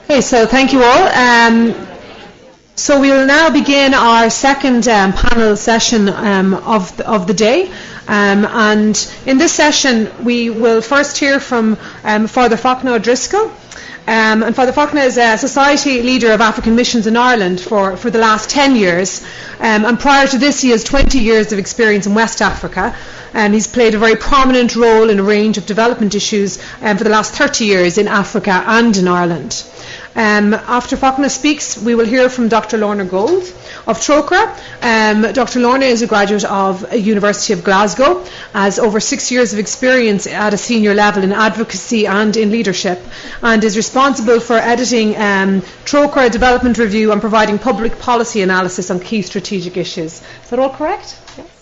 Okay, so thank you all. So we will now begin our second panel session of the day. And in this session, we will first hear from Father Fachtna O'Driscoll. And Father Fachtna is a society leader of African missions in Ireland for the last 10 years. And prior to this, he has 20 years of experience in West Africa. He's played a very prominent role in a range of development issues for the last 30 years in Africa and in Ireland. After Fachtna speaks, we will hear from Dr. Lorna Gold of Trocaire. Dr. Lorna is a graduate of University of Glasgow, has over 6 years of experience at a senior level in advocacy and in leadership, and is responsible for editing Trocaire Development Review and providing public policy analysis on key strategic issues. Is that all correct? Yes.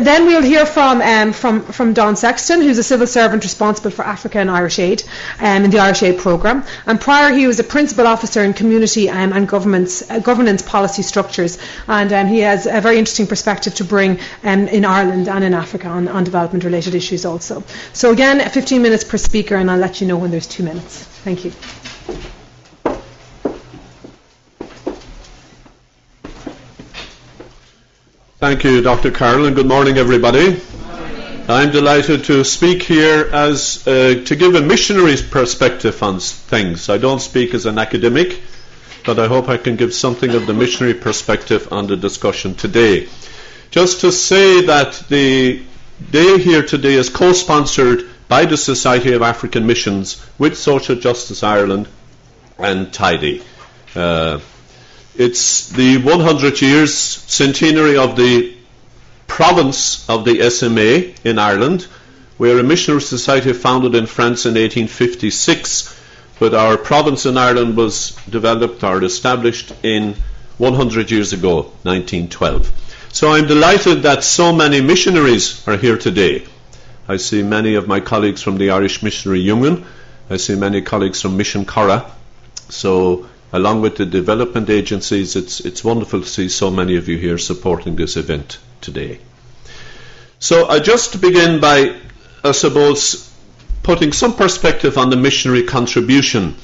Then we'll hear from Don Sexton, who's a civil servant responsible for Africa and Irish Aid in the Irish Aid programme. And prior, he was a principal officer in community and governance policy structures. And he has a very interesting perspective to bring in Ireland and in Africa on development-related issues also. So again, 15 minutes per speaker, and I'll let you know when there's 2 minutes. Thank you. Thank you, Dr. Carroll, and good morning, everybody. Good morning. I'm delighted to speak here to give a missionary's perspective on things. I don't speak as an academic, but I hope I can give something of the missionary perspective on the discussion today. Just to say that the day here today is co-sponsored by the Society of African Missions with Social Justice Ireland and Tidy. It's the 100 years centenary of the province of the SMA in Ireland. We're a missionary society founded in France in 1856, but our province in Ireland was developed or established in 100 years ago, 1912. So I'm delighted that so many missionaries are here today. I see many of my colleagues from the Irish Missionary Union. I see many colleagues from Mission Cora. So along with the development agencies, it's wonderful to see so many of you here supporting this event today. So I just begin by, I suppose, putting some perspective on the missionary contribution.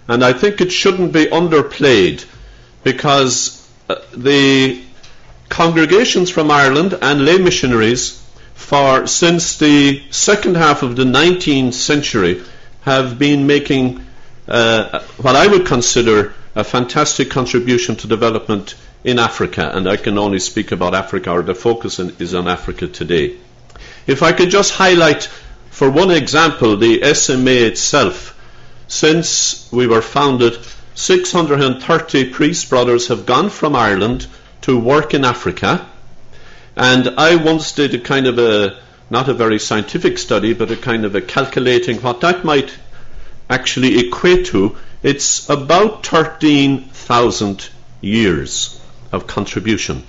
And I think it shouldn't be underplayed, because the congregations from Ireland and lay missionaries since the second half of the 19th century have been making what I would consider a fantastic contribution to development in Africa, and I can only speak about Africa, or the focus is on Africa today. If I could just highlight, for one example, the SMA itself. Since we were founded, 630 priest brothers have gone from Ireland to work in Africa, and I once did a kind of not a very scientific study, but a kind of a calculating what that might actually equate to. It's about 13,000 years of contribution.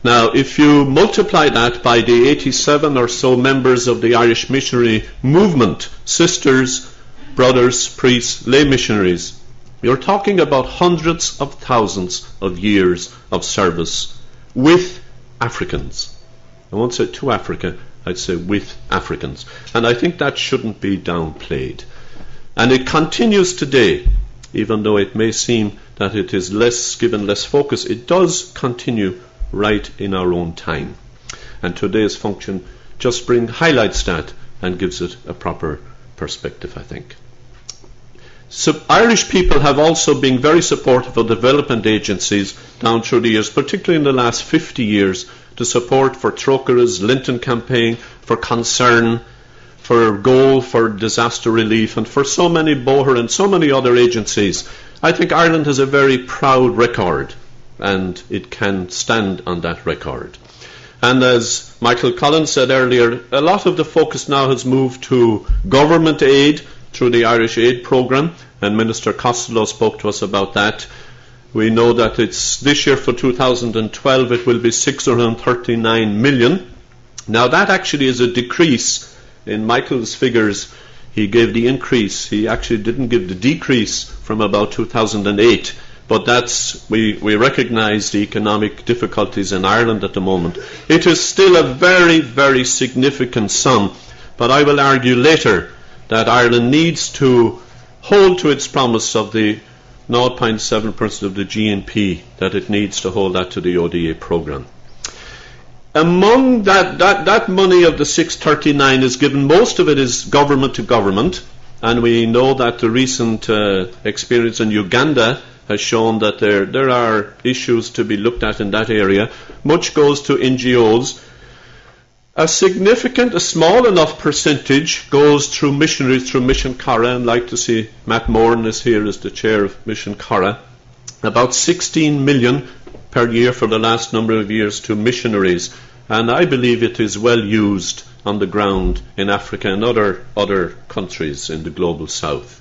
Now, if you multiply that by the 87 or so members of the Irish missionary movement, sisters, brothers, priests, lay missionaries, you're talking about hundreds of thousands of years of service with Africans. I won't say to Africa, I'd say with Africans. And I think that shouldn't be downplayed. And it continues today, even though it may seem that it is given less focus. It does continue right in our own time. And today's function just highlights that and gives it a proper perspective, I think. So Irish people have also been very supportive of development agencies down through the years, particularly in the last 50 years, to support for Trocaire's Linton campaign, for Concern, for Goal, for disaster relief, and for so many BOHR and so many other agencies. I think Ireland has a very proud record, and it can stand on that record. And as Michael Collins said earlier, a lot of the focus now has moved to government aid through the Irish Aid Programme, and Minister Costello spoke to us about that. We know that it's this year for 2012 it will be 639 million. Now that actually is a decrease. In Michael's figures, he gave the increase. He actually didn't give the decrease from about 2008. But we recognise the economic difficulties in Ireland at the moment. It is still a very, very significant sum. But I will argue later that Ireland needs to hold to its promise of the 0.7% of the GNP, that it needs to hold that to the ODA programme. Among that money of the 639 is given, most of it is government to government, and we know that the recent experience in Uganda has shown that there are issues to be looked at in that area. Much goes to NGOs. A small enough percentage goes through missionaries, through Mission Cara, and I'd like to see Matt Moran is here as the chair of Mission Cara. About 16 million per year for the last number of years to missionaries, and I believe it is well used on the ground in Africa and other countries in the global south.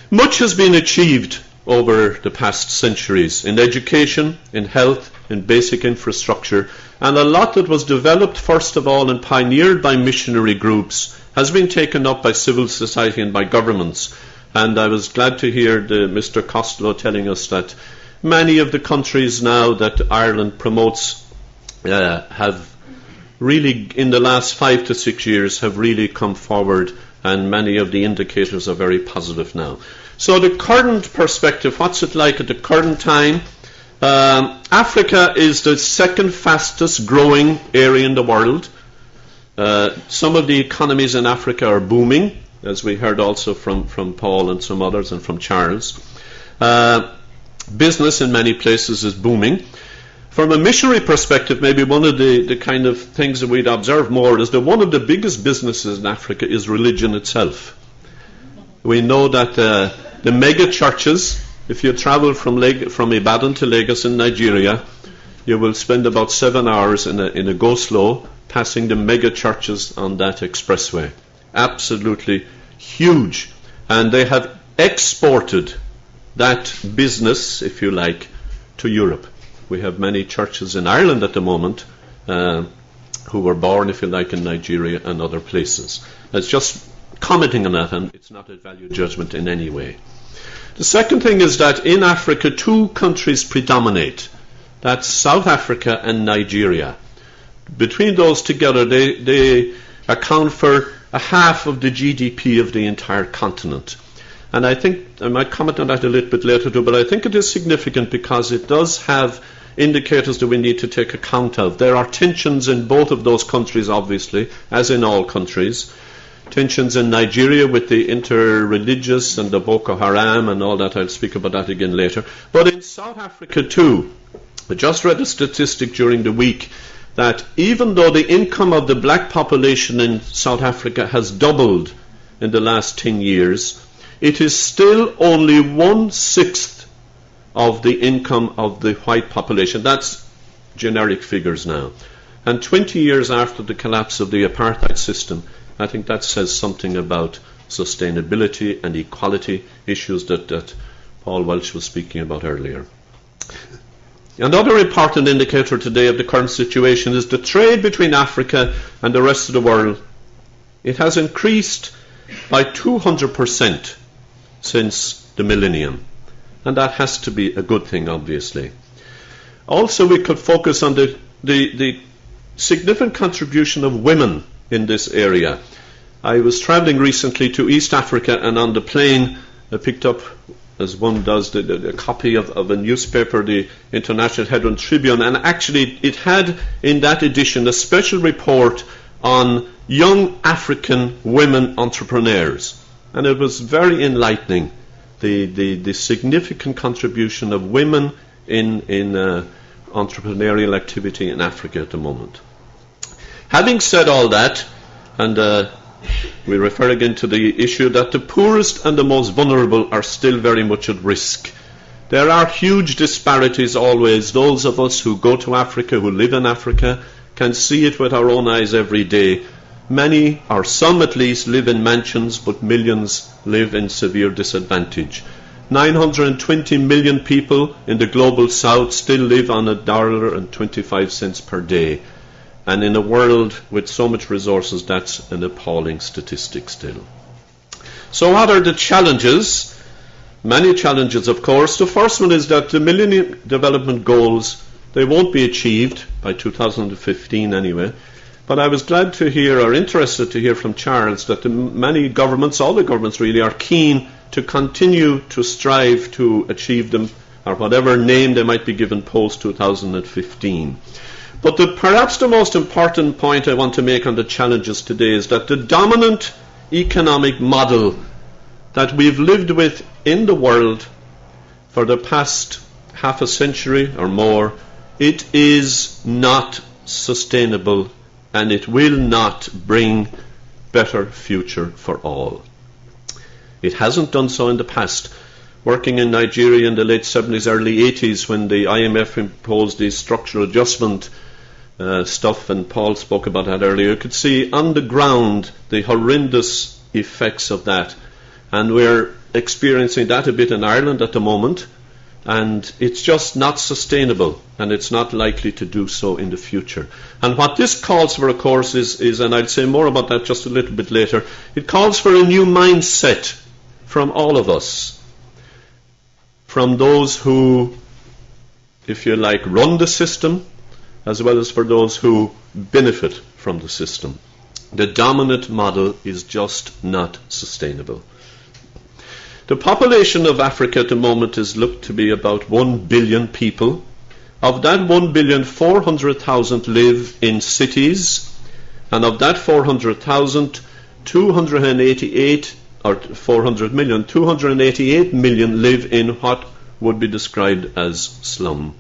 Much has been achieved over the past centuries in education, in health, in basic infrastructure, and a lot that was developed first of all and pioneered by missionary groups has been taken up by civil society and by governments. And I was glad to hear Mr. Costello telling us that many of the countries now that Ireland promotes have really, in the last 5 to 6 years, have really come forward, and many of the indicators are very positive now. So the current perspective, what's it like at the current time? Africa is the second fastest growing area in the world. Some of the economies in Africa are booming, as we heard also from Paul and some others, and from Charles. Business in many places is booming. From a missionary perspective, maybe one of the kind of things that we'd observe more is that one of the biggest businesses in Africa is religion itself. We know that the mega churches, if you travel from Ibadan to Lagos in Nigeria, you will spend about 7 hours in a go-slow passing the mega churches on that expressway. Absolutely huge. And they have exported that business, if you like, to Europe. We have many churches in Ireland at the moment who were born, if you like, in Nigeria and other places. It's just commenting on that, and it's not a value judgment in any way. The second thing is that in Africa, 2 countries predominate. That's South Africa and Nigeria. Between those together, they account for a half of the GDP of the entire continent. And I think, I might comment on that a little bit later too, but I think it is significant because it does have indicators that we need to take account of. There are tensions in both of those countries, obviously, as in all countries. Tensions in Nigeria with the inter-religious and the Boko Haram and all that. I'll speak about that again later. But in South Africa too, I just read a statistic during the week that even though the income of the black population in South Africa has doubled in the last 10 years, it is still only 1/6 of the income of the white population. That's generic figures now. And 20 years after the collapse of the apartheid system, I think that says something about sustainability and equality issues that Paul Welch was speaking about earlier. Another important indicator today of the current situation is the trade between Africa and the rest of the world. It has increased by 200% since the millennium. And that has to be a good thing, obviously. Also, we could focus on the significant contribution of women in this area. I was travelling recently to East Africa, and on the plane I picked up, as one does, a copy of a newspaper, the International Herald Tribune, and actually it had in that edition a special report on young African women entrepreneurs. And it was very enlightening, the significant contribution of women in entrepreneurial activity in Africa at the moment. Having said all that, and we refer again to the issue that the poorest and the most vulnerable are still very much at risk. There are huge disparities always. Those of us who go to Africa, who live in Africa, can see it with our own eyes every day. Many, or some at least, live in mansions, but millions live in severe disadvantage. 920 million people in the global south still live on $1.25 per day. And in a world with so much resources, that's an appalling statistic still. So what are the challenges? Many challenges, of course. The first one is that the Millennium Development Goals, they won't be achieved by 2015 anyway. But I was glad to hear, or interested to hear from Charles, that many governments, all the governments really, are keen to continue to strive to achieve them, or whatever name they might be given post-2015. But perhaps the most important point I want to make on the challenges today is that the dominant economic model that we've lived with in the world for the past half a century or more, it is not sustainable, and it will not bring better future for all. It hasn't done so in the past. Working in Nigeria in the late 70s, early 80s, when the IMF imposed the structural adjustment stuff, and Paul spoke about that earlier, you could see on the ground the horrendous effects of that. And we're experiencing that a bit in Ireland at the moment, and it's just not sustainable, and it's not likely to do so in the future. And what this calls for, of course, is, and I'll say more about that just a little bit later, it calls for a new mindset from all of us, from those who, if you like, run the system, as well as for those who benefit from the system. The dominant model is just not sustainable. The population of Africa at the moment is looked to be about 1 billion people. Of that 1,400,000 live in cities, and of that 400,000, 288 million live in what would be described as slum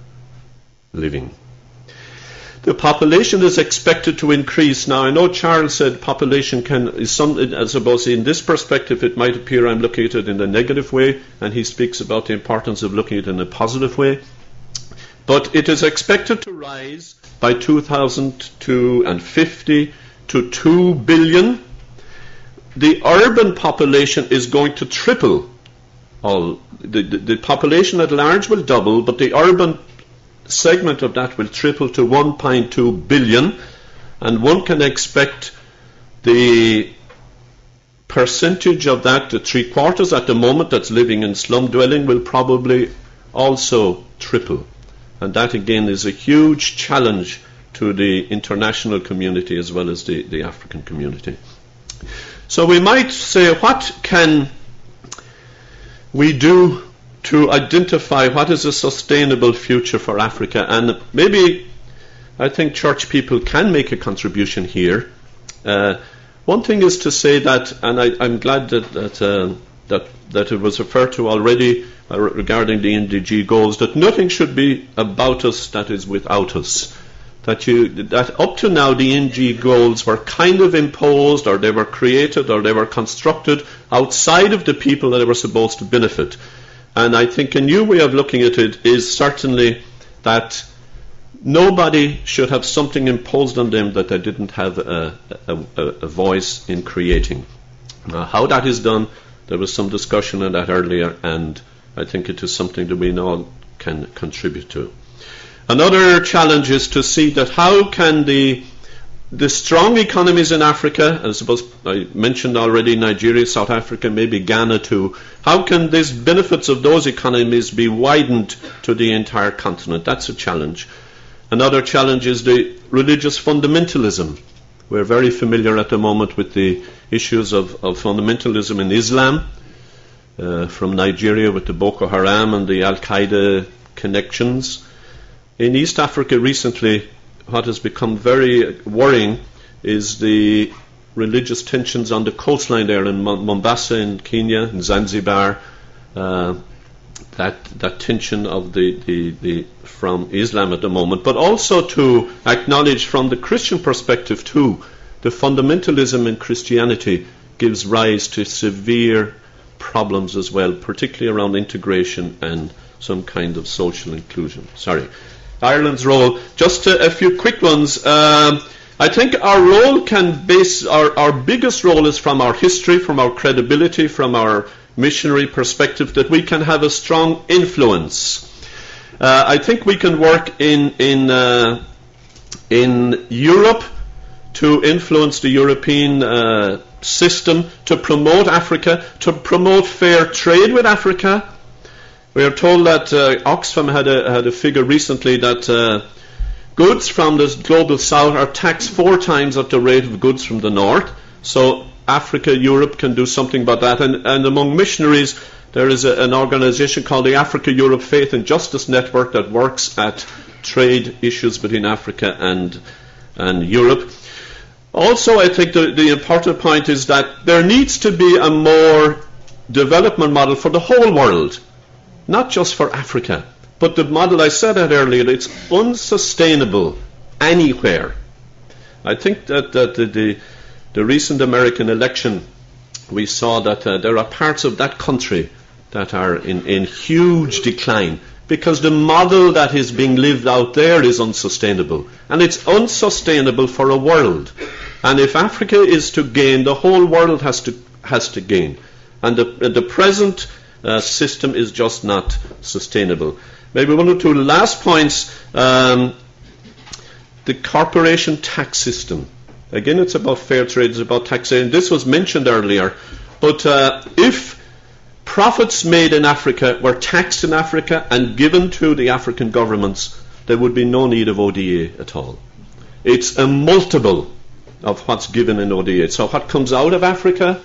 living. The population is expected to increase. Now, I know Charles said population I suppose in this perspective it might appear I'm looking at it in a negative way, and he speaks about the importance of looking at it in a positive way. But it is expected to rise by 2050 to 2 billion. The urban population is going to triple. The population at large will double, but the urban segment of that will triple to 1.2 billion, and one can expect the percentage of that, the 3/4 at the moment that's living in slum dwelling, will probably also triple. And that again is a huge challenge to the international community as well as the African community. So we might say, what can we do to identify what is a sustainable future for Africa? And maybe I think church people can make a contribution here. One thing is to say that, and I'm glad that it was referred to already regarding the MDG goals, that nothing should be about us that is without us. That up to now the MDG goals were kind of imposed, or they were created, or they were constructed outside of the people that they were supposed to benefit. And I think a new way of looking at it is certainly that nobody should have something imposed on them that they didn't have a voice in creating. How that is done, there was some discussion on that earlier, and I think it is something that we all can contribute to. Another challenge is to see that how can the strong economies in Africa, I suppose I mentioned already Nigeria, South Africa, maybe Ghana too, how can these benefits of those economies be widened to the entire continent? That's a challenge. Another challenge is the religious fundamentalism. We're very familiar at the moment with the issues of fundamentalism in Islam, from Nigeria with the Boko Haram and the Al-Qaeda connections. In East Africa recently, what has become very worrying is the religious tensions on the coastline there in Mombasa in Kenya, in Zanzibar, that tension of the from Islam at the moment, but also to acknowledge from the Christian perspective too, the fundamentalism in Christianity gives rise to severe problems as well, particularly around integration and some kind of social inclusion. Ireland's role, just a few quick ones. I think our role can base, our biggest role is from our history, from our credibility, from our missionary perspective, that we can have a strong influence. I think we can work in Europe to influence the European system, to promote Africa, to promote fair trade with Africa. We are told that Oxfam had a figure recently that goods from the global south are taxed 4 times at the rate of goods from the north. So Africa, Europe can do something about that. And among missionaries, there is an organisation called the Africa-Europe Faith and Justice Network that works at trade issues between Africa and Europe. Also, I think the important point is that there needs to be a more development model for the whole world, not just for Africa. But the model, I said that earlier, it's unsustainable anywhere. I think that the recent American election, we saw that there are parts of that country that are in huge decline because the model that is being lived out there is unsustainable. And it's unsustainable for a world. And if Africa is to gain, the whole world has to gain. And the present system is just not sustainable. Maybe 1 or 2 last points. The corporation tax system. Again, it's about fair trade, it's about taxation. This was mentioned earlier. But if profits made in Africa were taxed in Africa and given to the African governments, there would be no need of ODA at all. It's a multiple of what's given in ODA. So what comes out of Africa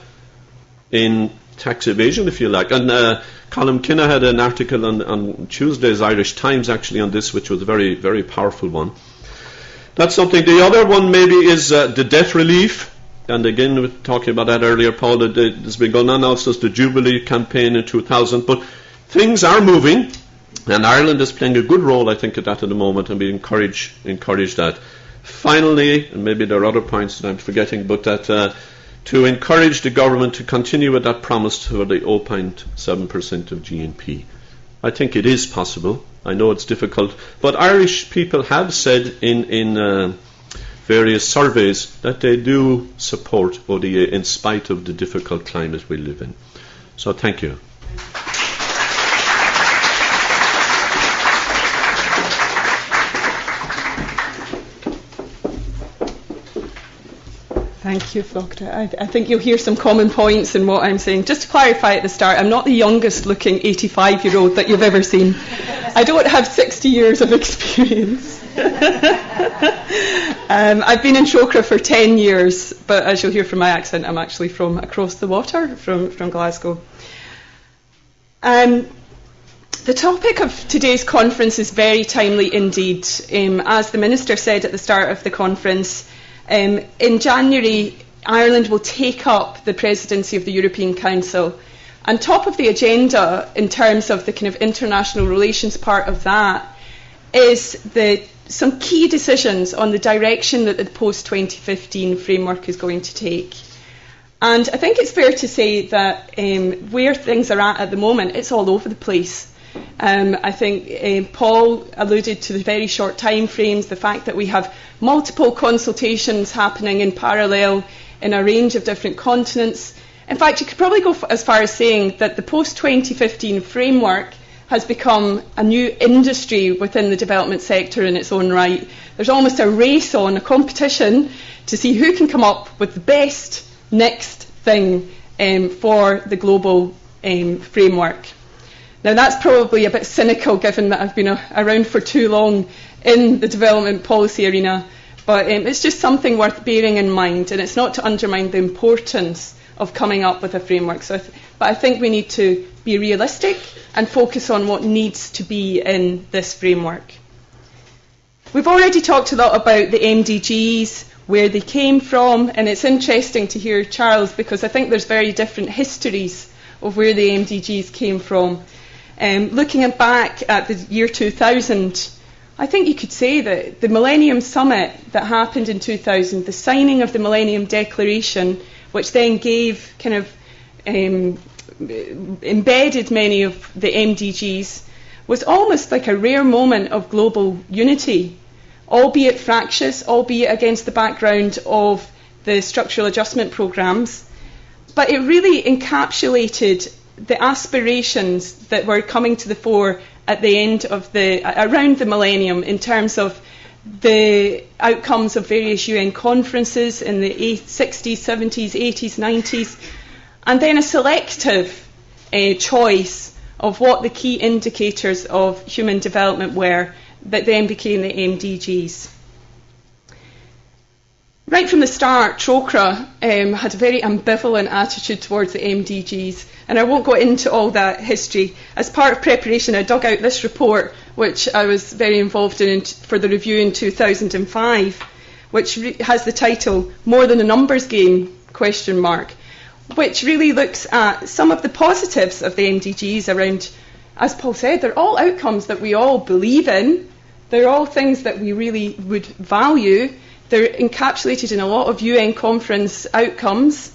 in tax evasion, if you like. And Colin Kinna had an article on Tuesday's Irish Times actually on this, which was a very, very powerful one. That's something. The other one maybe is the debt relief. And again, we were talking about that earlier, Paul. There's been going on now since the Jubilee campaign in 2000. But things are moving, and Ireland is playing a good role, I think, at that at the moment, and we encourage that. Finally, and maybe there are other points that I'm forgetting, but that to encourage the government to continue with that promise for the 0.7% of GNP. I think it is possible. I know it's difficult, but Irish people have said in various surveys that they do support ODA in spite of the difficult climate we live in. So thank you. Thank you, Fachtna. I think you'll hear some common points in what I'm saying. Just to clarify at the start, I'm not the youngest looking 85-year-old that you've ever seen. I don't have 60 years of experience. I've been in Trocaire for 10 years, but as you'll hear from my accent, I'm actually from across the water, from Glasgow. The topic of today's conference is very timely indeed. As the Minister said at the start of the conference, in January, Ireland will take up the presidency of the European Council. And top of the agenda in terms of the kind of international relations part of that is some key decisions on the direction that the post-2015 framework is going to take. And I think it's fair to say that where things are at the moment, it's all over the place. I think Paul alluded to the very short time frames, the fact that we have multiple consultations happening in parallel in a range of different continents. In fact, you could probably go as far as saying that the post-2015 framework has become a new industry within the development sector in its own right. There's almost a race on, a competition to see who can come up with the best next thing for the global framework. Now that's probably a bit cynical given that I've been around for too long in the development policy arena, but it's just something worth bearing in mind, and it's not to undermine the importance of coming up with a framework. But I think we need to be realistic and focus on what needs to be in this framework. We've already talked a lot about the MDGs, where they came from, and it's interesting to hear Charles because I think there's very different histories of where the MDGs came from. Looking back at the year 2000, I think you could say that the Millennium Summit that happened in 2000, the signing of the Millennium Declaration, which then gave kind of embedded many of the MDGs, was almost like a rare moment of global unity, albeit fractious, albeit against the background of the structural adjustment programmes. But it really encapsulated the aspirations that were coming to the fore at the end of around the millennium in terms of the outcomes of various UN conferences in the 60s, 70s, 80s, 90s, and then a selective choice of what the key indicators of human development were that then became the MDGs. Right from the start, Trocaire had a very ambivalent attitude towards the MDGs, and I won't go into all that history. As part of preparation, I dug out this report, which I was very involved in for the review in 2005, which has the title, More Than a Numbers Game, ? Which really looks at some of the positives of the MDGs around, as Paul said, they're all outcomes that we all believe in. They're all things that we really would value. They're encapsulated in a lot of UN conference outcomes.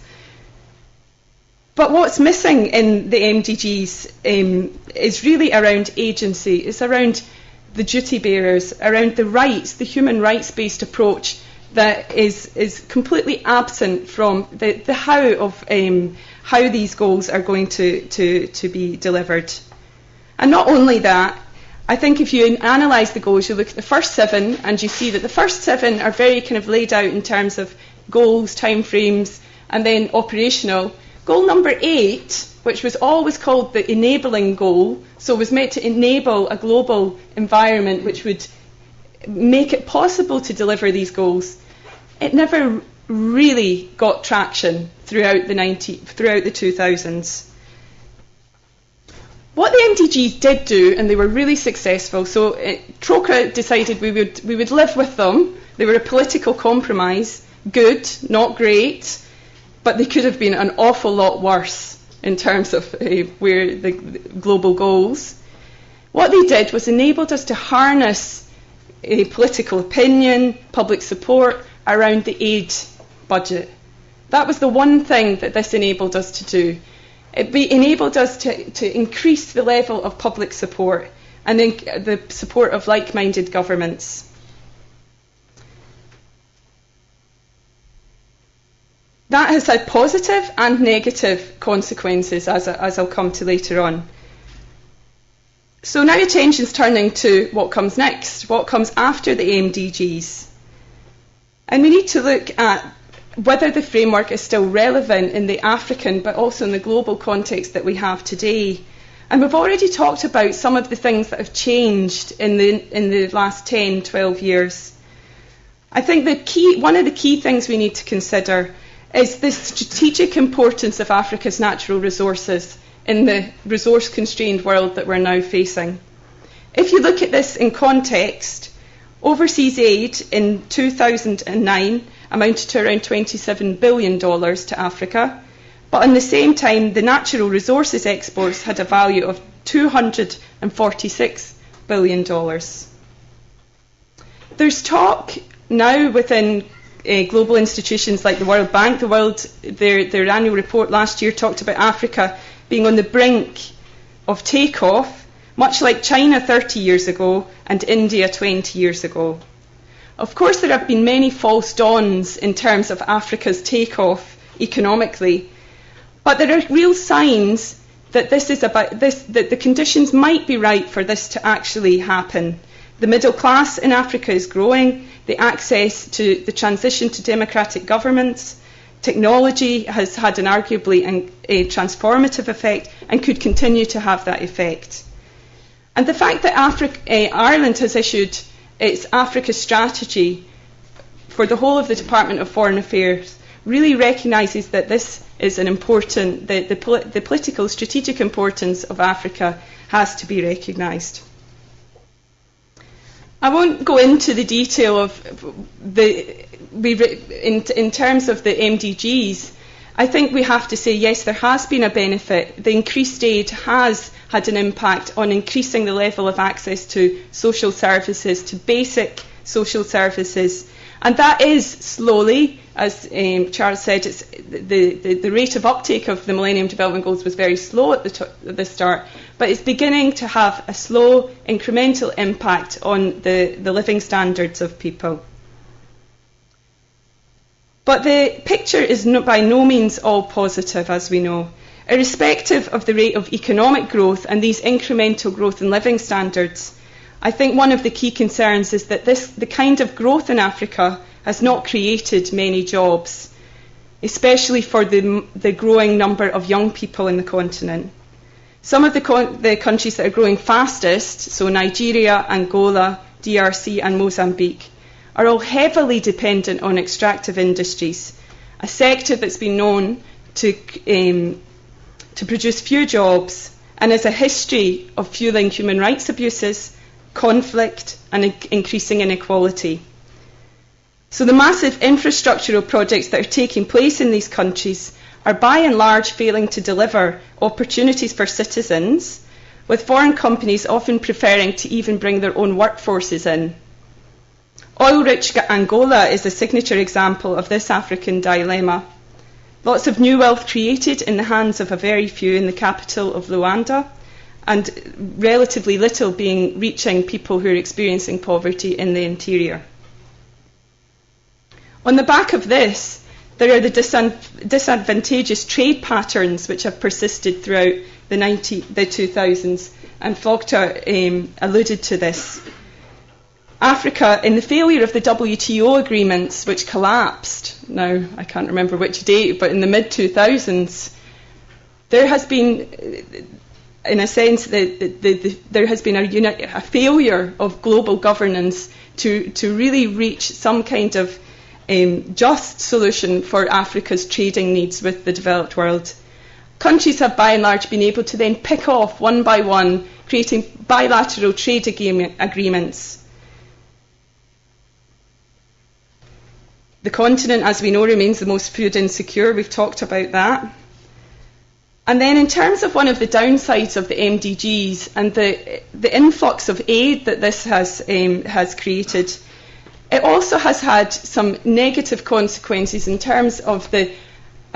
But what's missing in the MDGs is really around agency. It's around the duty bearers, around the rights, the human rights-based approach that is completely absent from the how of how these goals are going to be delivered. And not only that, I think if you analyse the goals, you look at the first 7 and you see that the first 7 are very kind of laid out in terms of goals, timeframes, and then operational. Goal number 8, which was always called the enabling goal, so was meant to enable a global environment which would make it possible to deliver these goals, it never really got traction throughout the 2000s. What the MDGs did do, and they were really successful, so Trocaire decided we would live with them. They were a political compromise, good, not great, but they could have been an awful lot worse in terms of where the global goals. What they did was enabled us to harness political opinion, public support around the aid budget. That was the one thing that this enabled us to do. It enabled us to increase the level of public support and then the support of like-minded governments. That has had positive and negative consequences, as I'll come to later on. So now attention's turning to what comes next, what comes after the MDGs. And we need to look at whether the framework is still relevant in the African but also in the global context that we have today. And we've already talked about some of the things that have changed in the last 10, 12 years. I think one of the key things we need to consider is the strategic importance of Africa's natural resources in the resource-constrained world that we're now facing. If you look at this in context, overseas aid in 2009 amounted to around $27 billion to Africa, but at the same time the natural resources exports had a value of $246 billion. There's talk now within global institutions like the World Bank. Their annual report last year talked about Africa being on the brink of takeoff, much like China 30 years ago and India 20 years ago. Of course, there have been many false dawns in terms of Africa's takeoff economically, but there are real signs that that the conditions might be right for this to actually happen. The middle class in Africa is growing, the access to the transition to democratic governments, technology has had an arguably a transformative effect and could continue to have that effect. And the fact that Ireland has issued its Africa strategy for the whole of the Department of Foreign Affairs really recognises that this is an important, the political strategic importance of Africa has to be recognised. I won't go into the detail of in terms of the MDGs. I think we have to say, yes, there has been a benefit. The increased aid has had an impact on increasing the level of access to social services, to basic social services. And that is slowly, as Charles said, the rate of uptake of the Millennium Development Goals was very slow at the start, but it's beginning to have a slow, incremental impact on the living standards of people. But the picture is by no means all positive, as we know. Irrespective of the rate of economic growth and these incremental growth in living standards, I think one of the key concerns is that the kind of growth in Africa has not created many jobs, especially for the growing number of young people in the continent. Some of the countries that are growing fastest, so Nigeria, Angola, DRC and Mozambique are all heavily dependent on extractive industries, a sector that's been known to produce few jobs and has a history of fueling human rights abuses, conflict and increasing inequality. So the massive infrastructural projects that are taking place in these countries are by and large failing to deliver opportunities for citizens, with foreign companies often preferring to even bring their own workforces in. Oil-rich Angola is a signature example of this African dilemma. Lots of new wealth created in the hands of a very few in the capital of Luanda, and relatively little reaching people who are experiencing poverty in the interior. On the back of this, there are the disadvantageous trade patterns which have persisted throughout the 2000s, and Fachtna alluded to this. Africa, in the failure of the WTO agreements, which collapsed, now I can't remember which date, but in the mid-2000s, there has been, in a sense, there has been a failure of global governance to really reach some kind of just solution for Africa's trading needs with the developed world. Countries have by and large been able to then pick off one by one, creating bilateral trade agreements. The continent, as we know, remains the most food insecure. We've talked about that. And then in terms of one of the downsides of the MDGs and the influx of aid that this has created, it also has had some negative consequences in terms of a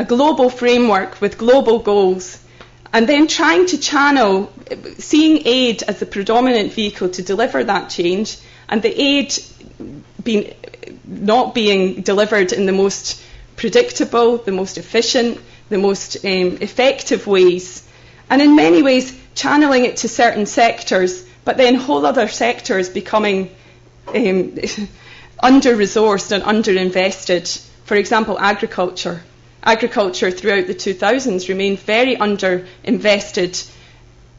global framework with global goals, and then trying to channel, seeing aid as the predominant vehicle to deliver that change, and the aid not being delivered in the most predictable, the most efficient, the most effective ways, and in many ways channeling it to certain sectors, but then whole other sectors becoming under-resourced and under-invested. For example, agriculture. Agriculture throughout the 2000s remained very under-invested.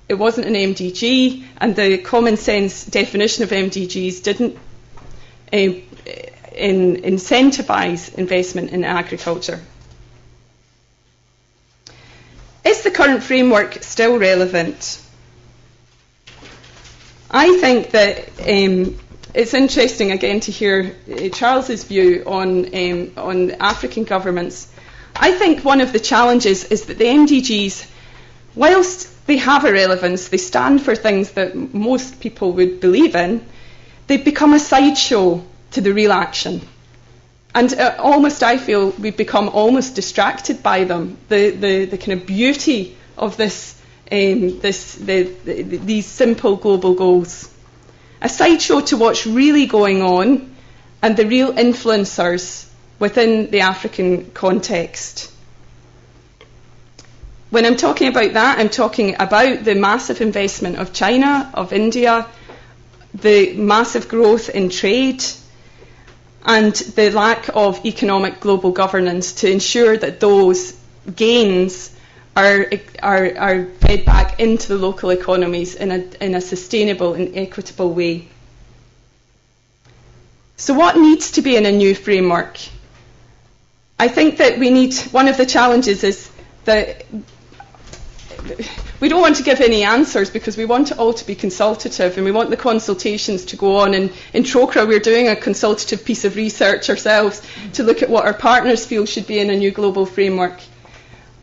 It wasn't an MDG, and the common sense definition of MDGs didn't incentivise investment in agriculture. Is the current framework still relevant? I think that it's interesting again to hear Charles's view on African governments. I think one of the challenges is that the MDGs, whilst they have a relevance, they stand for things that most people would believe in, they've become a sideshow to the real action. And I feel we've become almost distracted by them. The kind of beauty of these simple global goals. A sideshow to what's really going on and the real influencers within the African context. When I'm talking about that, I'm talking about the massive investment of China, of India, the massive growth in trade, and the lack of economic global governance to ensure that those gains are fed back into the local economies in a sustainable and equitable way. So what needs to be in a new framework? I think that one of the challenges is that we don't want to give any answers because we want it all to be consultative, and we want the consultations to go on. And in Trocaire, we're doing a consultative piece of research ourselves to look at what our partners feel should be in a new global framework.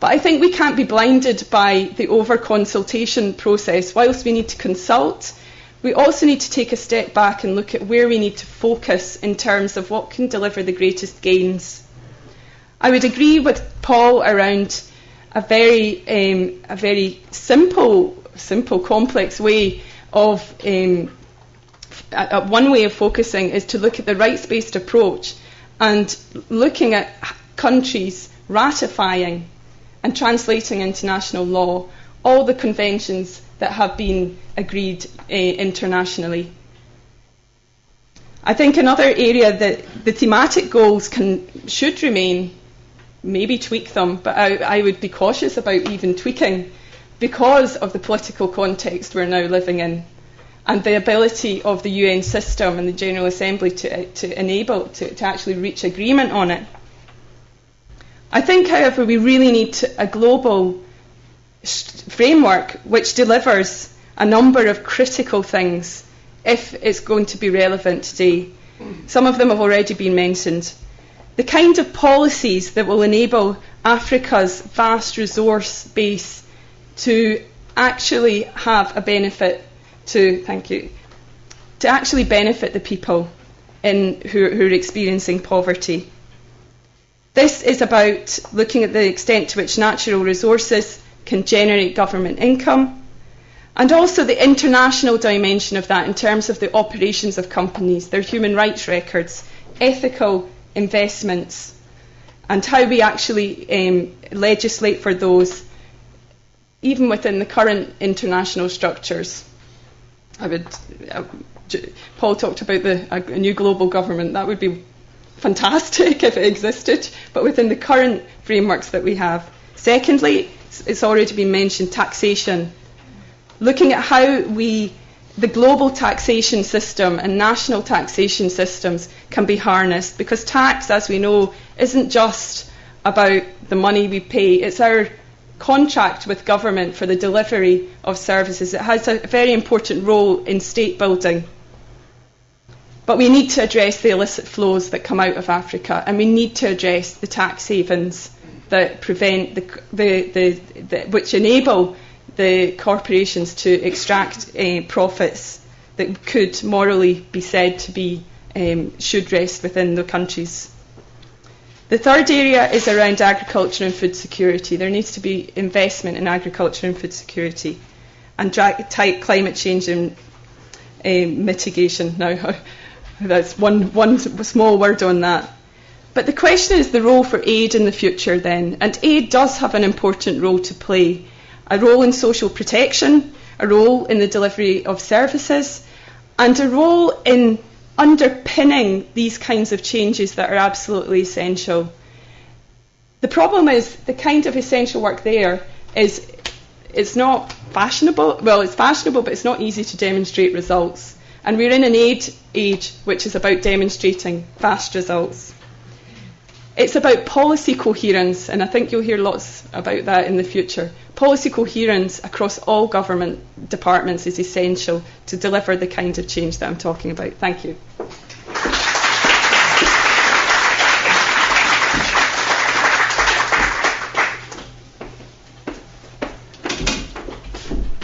But I think we can't be blinded by the over-consultation process. Whilst we need to consult, we also need to take a step back and look at where we need to focus in terms of what can deliver the greatest gains. I would agree with Paul around a very simple, complex way of one way of focusing is to look at the rights-based approach and looking at countries ratifying and translating into national law all the conventions that have been agreed internationally. I think another area that the thematic goals should remain, maybe tweak them, but I would be cautious about even tweaking because of the political context we're now living in. and the ability of the UN system and the General Assembly to actually reach agreement on it. I think, however, we really need a global framework which delivers a number of critical things if it's going to be relevant today. Some of them have already been mentioned. The kind of policies that will enable Africa's vast resource base to actually have a benefit to actually benefit the people who are experiencing poverty. This is about looking at the extent to which natural resources can generate government income, and also the international dimension of that in terms of the operations of companies, their human rights records, ethical investments, and how we actually legislate for those, even within the current international structures. Paul talked about a new global government. That would be fantastic if it existed, but within the current frameworks that we have. Secondly, it's already been mentioned, taxation. Looking at how the global taxation system and national taxation systems can be harnessed, because tax, as we know, isn't just about the money we pay. It's our contract with government for the delivery of services. It has a very important role in state building. But we need to address the illicit flows that come out of Africa, and we need to address the tax havens that prevent which enable the corporations to extract profits that could morally be said to be should rest within the countries. The third area is around agriculture and food security. There needs to be investment in agriculture and food security, and climate change and mitigation. Now, that's one small word on that. But the question is the role for aid in the future then. And aid does have an important role to play. A role in social protection, a role in the delivery of services, and a role in underpinning these kinds of changes that are absolutely essential. The problem is the kind of essential work there it's not fashionable. Well, it's fashionable, but it's not easy to demonstrate results. And we're in an aid age which is about demonstrating fast results. It's about policy coherence, and I think you'll hear lots about that in the future. Policy coherence across all government departments is essential to deliver the kind of change that I'm talking about. Thank you.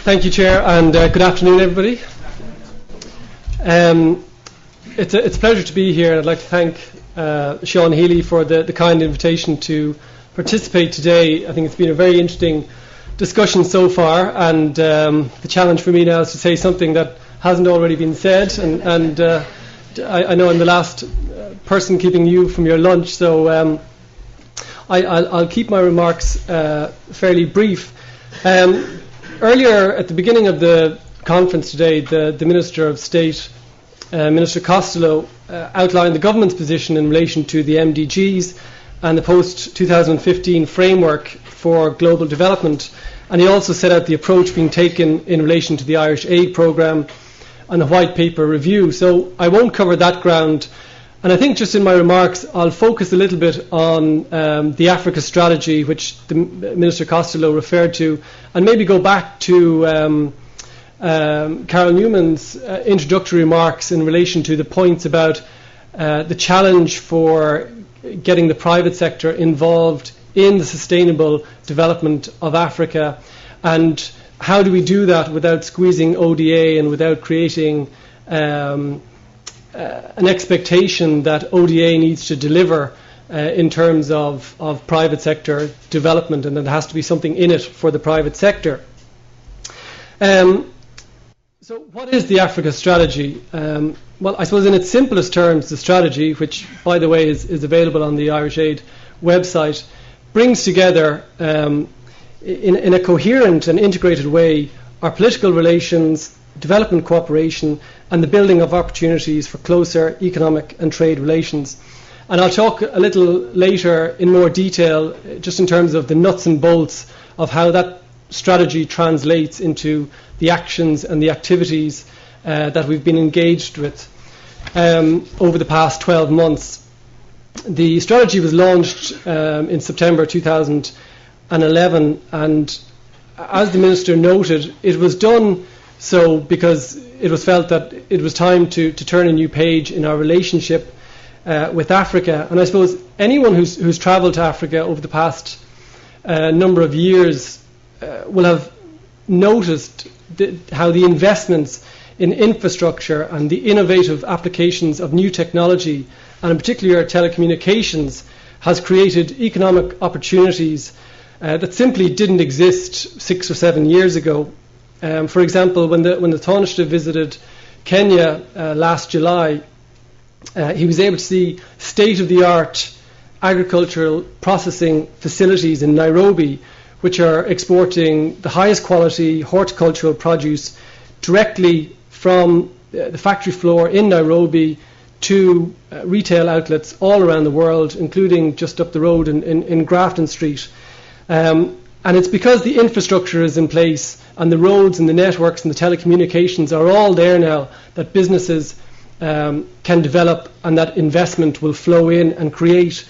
Thank you, Chair, and good afternoon, everybody. It's a pleasure to be here, and I'd like to thank Sean Healy for the kind invitation to participate today. I think it's been a very interesting discussion so far, and the challenge for me now is to say something that hasn't already been said, and I know I'm the last person keeping you from your lunch, so I'll keep my remarks fairly brief. Earlier, at the beginning of the conference today, the Minister of State, Minister Costello, outlined the government's position in relation to the MDGs and the post-2015 framework for global development, and he also set out the approach being taken in relation to the Irish aid programme and the white paper review. So I won't cover that ground, and I think just in my remarks I'll focus a little bit on the Africa strategy which the Minister Costello referred to, and maybe go back to Carol Newman's introductory remarks in relation to the points about the challenge for getting the private sector involved in the sustainable development of Africa, and how do we do that without squeezing ODA and without creating an expectation that ODA needs to deliver in terms of private sector development, and that there has to be something in it for the private sector. So what is the Africa strategy? Well, I suppose in its simplest terms, the strategy, which, by the way, is available on the Irish Aid website, brings together in a coherent and integrated way our political relations, development cooperation, and the building of opportunities for closer economic and trade relations. And I'll talk a little later in more detail, just in terms of the nuts and bolts of how that strategy translates into the actions and the activities that we've been engaged with over the past 12 months. The strategy was launched in September 2011, and as the Minister noted, it was done so because it was felt that it was time to turn a new page in our relationship with Africa. And I suppose anyone who's travelled to Africa over the past number of years will have noticed how the investments in infrastructure and the innovative applications of new technology, and in particular telecommunications, has created economic opportunities that simply didn't exist 6 or 7 years ago. For example, when the Taoiseach visited Kenya last July, he was able to see state-of-the-art agricultural processing facilities in Nairobi, which are exporting the highest quality horticultural produce directly from the factory floor in Nairobi to retail outlets all around the world, including just up the road in Grafton Street. And it's because the infrastructure is in place and the roads and the networks and the telecommunications are all there now that businesses can develop, and that investment will flow in and create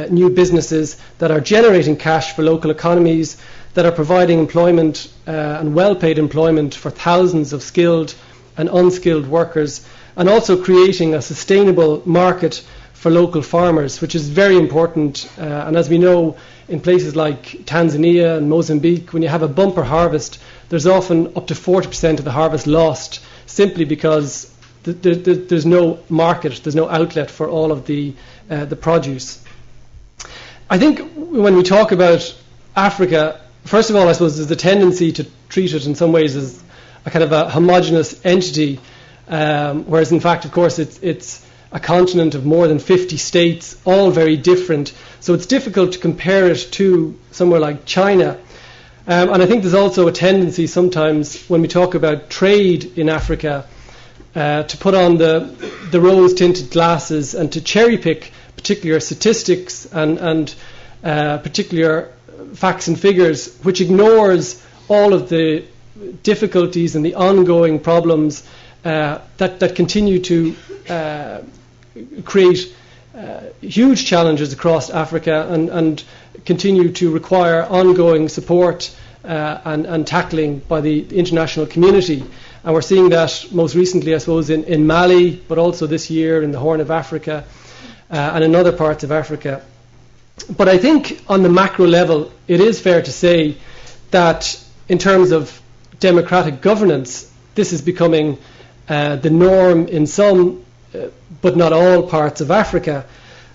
new businesses that are generating cash for local economies, that are providing employment and well-paid employment for thousands of skilled and unskilled workers, and also creating a sustainable market for local farmers, which is very important. And as we know, in places like Tanzania and Mozambique, when you have a bumper harvest, there's often up to 40% of the harvest lost, simply because there's no market, there's no outlet for all of the produce. I think when we talk about Africa, first of all, I suppose there's a tendency to treat it in some ways as a kind of a homogenous entity, whereas in fact, of course, it's a continent of more than 50 states, all very different. So it's difficult to compare it to somewhere like China. And I think there's also a tendency sometimes when we talk about trade in Africa to put on the rose-tinted glasses and to cherry-pick particular statistics and particular facts and figures, which ignores all of the difficulties and the ongoing problems that continue to create huge challenges across Africa and continue to require ongoing support and tackling by the international community. And we're seeing that most recently, I suppose, in Mali, but also this year in the Horn of Africa and in other parts of Africa. But I think on the macro level, it is fair to say that in terms of democratic governance, this is becoming the norm in some, but not all parts of Africa.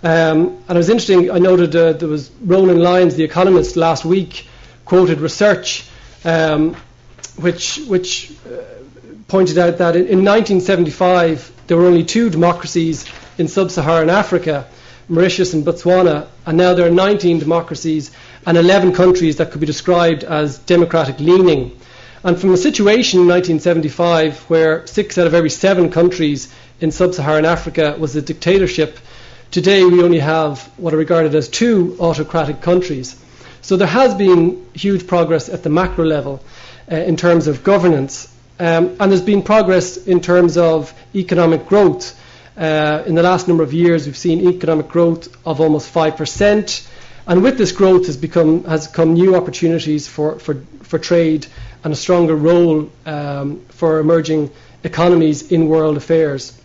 And it was interesting, I noted there was Ronan Lyons, the economist, last week quoted research which pointed out that in 1975 there were only 2 democracies in sub-Saharan Africa, Mauritius and Botswana, and now there are 19 democracies and 11 countries that could be described as democratic leaning. And from a situation in 1975 where 6 out of every 7 countries in sub-Saharan Africa was a dictatorship, today we only have what are regarded as 2 autocratic countries. So there has been huge progress at the macro level in terms of governance. And there's been progress in terms of economic growth. In the last number of years, we've seen economic growth of almost 5%. And with this growth has come new opportunities for trade and a stronger role for emerging economies in world affairs.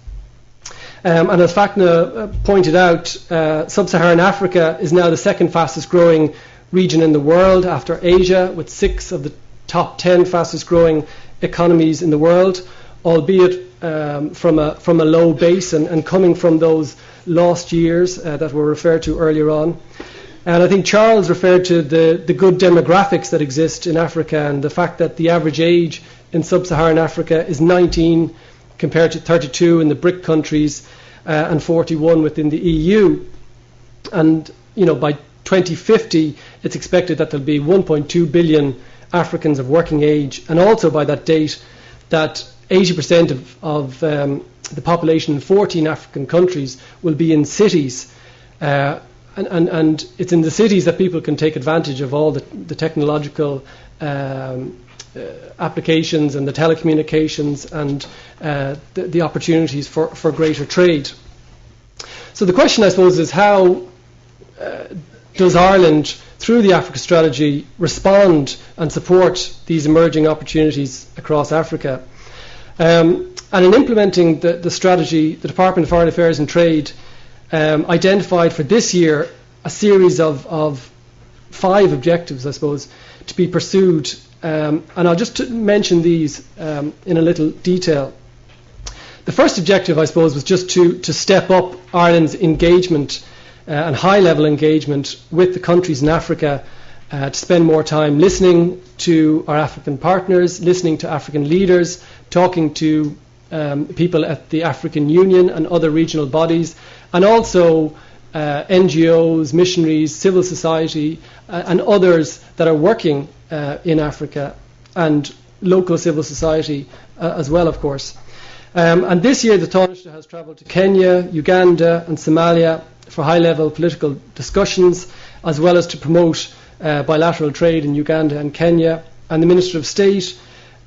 And as Fachtna pointed out, sub-Saharan Africa is now the second fastest growing region in the world after Asia, with 6 of the top 10 fastest growing economies in the world, albeit from a low base and coming from those lost years that were referred to earlier on. And I think Charles referred to the good demographics that exist in Africa and the fact that the average age in sub-Saharan Africa is 19 compared to 32 in the BRIC countries and 41 within the EU. And by 2050 it's expected that there'll be 1.2 billion Africans of working age, and also by that date that 80% of the population in 14 African countries will be in cities, and it's in the cities that people can take advantage of all the technological applications and the telecommunications and the opportunities for greater trade. So the question, I suppose, is how does Ireland, through the Africa strategy, respond and support these emerging opportunities across Africa? And in implementing the strategy, the Department of Foreign Affairs and Trade identified for this year a series of 5 objectives, I suppose, to be pursued. And I'll just mention these in a little detail. The first objective, I suppose, was just to step up Ireland's engagement and high-level engagement with the countries in Africa, to spend more time listening to our African partners, listening to African leaders, talking to people at the African Union and other regional bodies, and also NGOs, missionaries, civil society, and others that are working in Africa, and local civil society as well, of course. And this year the Taoiseach has travelled to Kenya, Uganda and Somalia for high-level political discussions, as well as to promote bilateral trade in Uganda and Kenya. And the Minister of State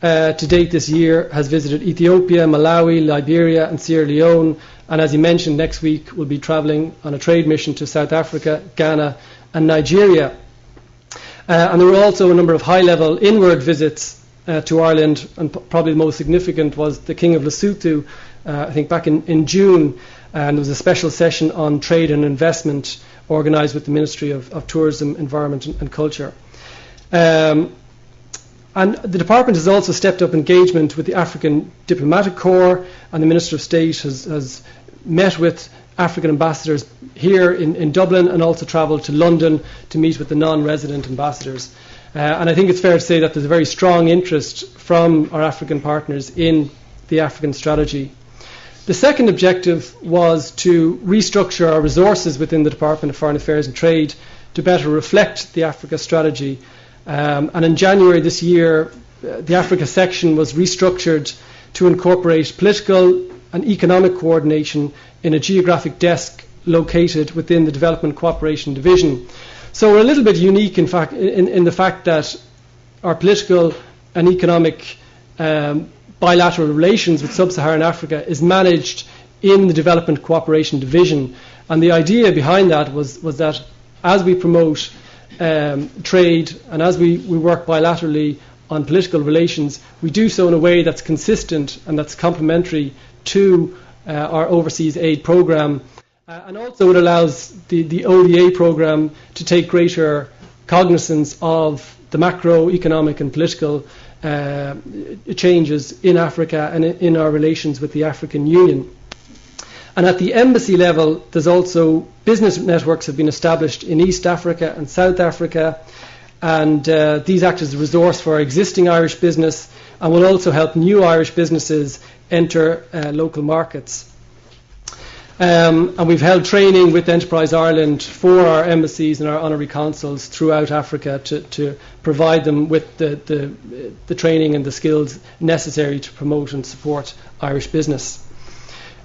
to date this year has visited Ethiopia, Malawi, Liberia and Sierra Leone, and as he mentioned, next week will be travelling on a trade mission to South Africa, Ghana and Nigeria. And there were also a number of high-level inward visits to Ireland, and probably the most significant was the King of Lesotho, I think back in June, and there was a special session on trade and investment organised with the Ministry of Tourism, Environment and Culture. And the Department has also stepped up engagement with the African Diplomatic Corps, and the Minister of State has met with African ambassadors here in Dublin, and also travelled to London to meet with the non-resident ambassadors. And I think it's fair to say that there's a very strong interest from our African partners in the African strategy. The second objective was to restructure our resources within the Department of Foreign Affairs and Trade to better reflect the Africa strategy. And in January this year, the Africa section was restructured to incorporate political and economic coordination in a geographic desk located within the Development Cooperation Division. So we're a little bit unique, in fact, in the fact that our political and economic bilateral relations with sub-Saharan Africa is managed in the Development Cooperation Division. And the idea behind that was that as we promote trade and as we work bilaterally on political relations, we do so in a way that's consistent and that's complementary to our overseas aid programme. And also it allows the ODA programme to take greater cognizance of the macroeconomic and political changes in Africa and in our relations with the African Union. And at the embassy level, there's also business networks have been established in East Africa and South Africa, and these act as a resource for our existing Irish business and will also help new Irish businesses enter local markets. And we've held training with Enterprise Ireland for our embassies and our honorary consuls throughout Africa to provide them with the training and the skills necessary to promote and support Irish business.